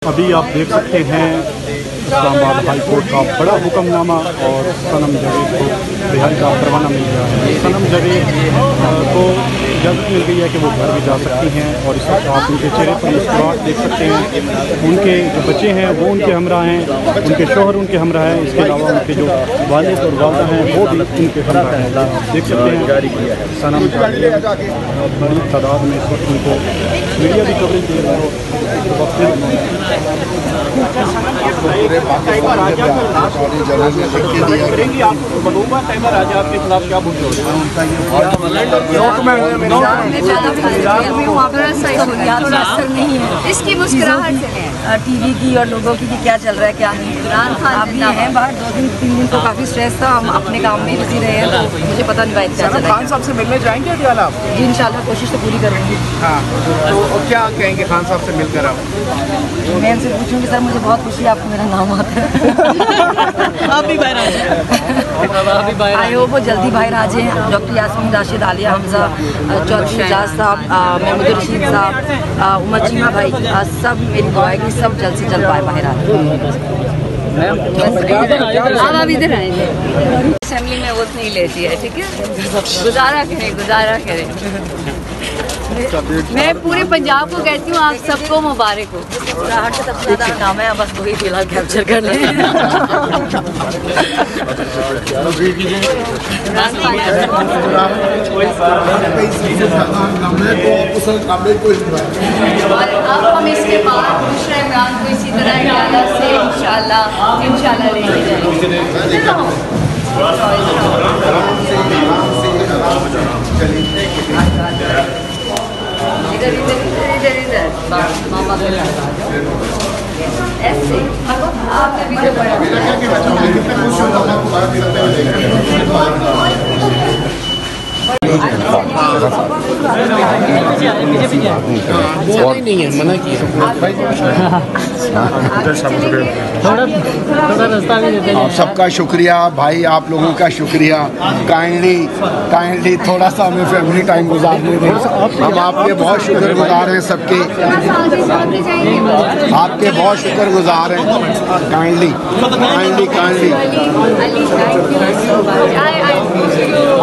अभी आप देख सकते हैं इस्लामाबाद हाई कोर्ट का बड़ा हुक्मनामा और सनम जावेद को रिहाई का परवाना मिल गया है। सनम जावेद को इजाज़त मिल गई है कि वो घर भी जा सकती हैं और इस वक्त आप उनके चेहरे पर मुस्कुराहट देख सकते हैं। उनके जो बच्चे हैं वो उनके हमरा हैं, उनके शोहर उनके हमरा हैं, इसके अलावा उनके जो वालिद और वालदा हैं वो भी उनके हमरा हैं। देख सकते हैं सनम जावेद बड़ी तादाद में इस वक्त उनको मीडिया भी कवरेज दे रहा है। इसकी मुस्कुराहट टीवी की और लोगों की क्या चल रहा है क्या नहीं। आप भी हैं बाहर 2-3 दिन तो काफ़ी स्ट्रेस था, हम अपने काम में बिजी रहे हैं तो मुझे पता नहीं क्या चल रहा है। खान साहब से मिलने जाएंगे अदियाला आप? जी इंशाल्लाह कोशिश तो पूरी करूँगी। हाँ तो क्या कहेंगे खान साहब से मिलकर आप? मैं इनसे पूछूंगी सर मुझे बहुत खुशी है आपको मेरा नाम आता है। आप भी बाहर आ जाए। आई होप वो जल्दी बाहर आ जाए। डॉक्टर यास्मीन राशिद, आलिया हमजा, चौधरी एजाज साहब, महमूद रशीद साहब, उमर चीमा भाई, सब मेरी दुआ है कि सब जल्द से जल्द बाहर आ जाए। आप अभी इधर आएंगे असेंबली में वोट नहीं लेती है, ठीक है, गुजारा करें। मैं पूरे पंजाब को कहती हूँ आप सबको मुबारक हो। मुस्कुराहट से सबसे ज़्यादा काम है, बस वही फिलहाल कैप्चर कर लें। और अब हम इसके बाद दूसरा इमरान को इसी तरह से इंशाल्लाह लेके जाएंगे। इधर मामा ऐसे आपने भी नहीं है मना किया थोड़ा रास्ता भी देते हैं। सबका शुक्रिया भाई, आप लोगों का शुक्रिया। काइंडली थोड़ा सा हमें फैमिली टाइम गुजारने दें। हम आपके बहुत शुक्रगुजार हैं, सबके आपके बहुत शुक्रगुजार हैं। काइंडली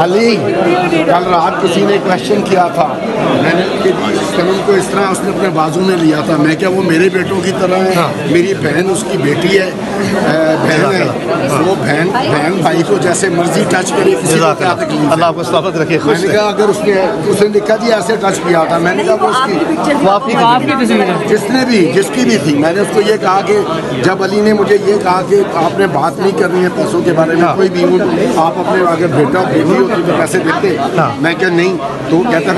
अली, कल रात किसी ने क्वेश्चन किया था, मैंने सनम को इस तरह उसने अपने बाजू में लिया था। मैं क्या वो मेरे बेटों की तरह है? मेरी बहन उसकी बेटी है, बहन है, वो बहन भाई को जैसे मर्जी टच करे, अल्लाह आपको सलामत रखे। मैंने कहा अगर उसने लिखा जी ऐसे टच किया था, मैंने कहा वो उसकी जिसकी भी थी, मैंने उसको ये कहा कि जब अली ने मुझे ये कहा कि आपने बात नहीं करनी है पैसों के बारे में, कोई भी आप अपने अगर बेटा बेटी होती तो पैसे देते, मैं क्या नहीं, तो कहता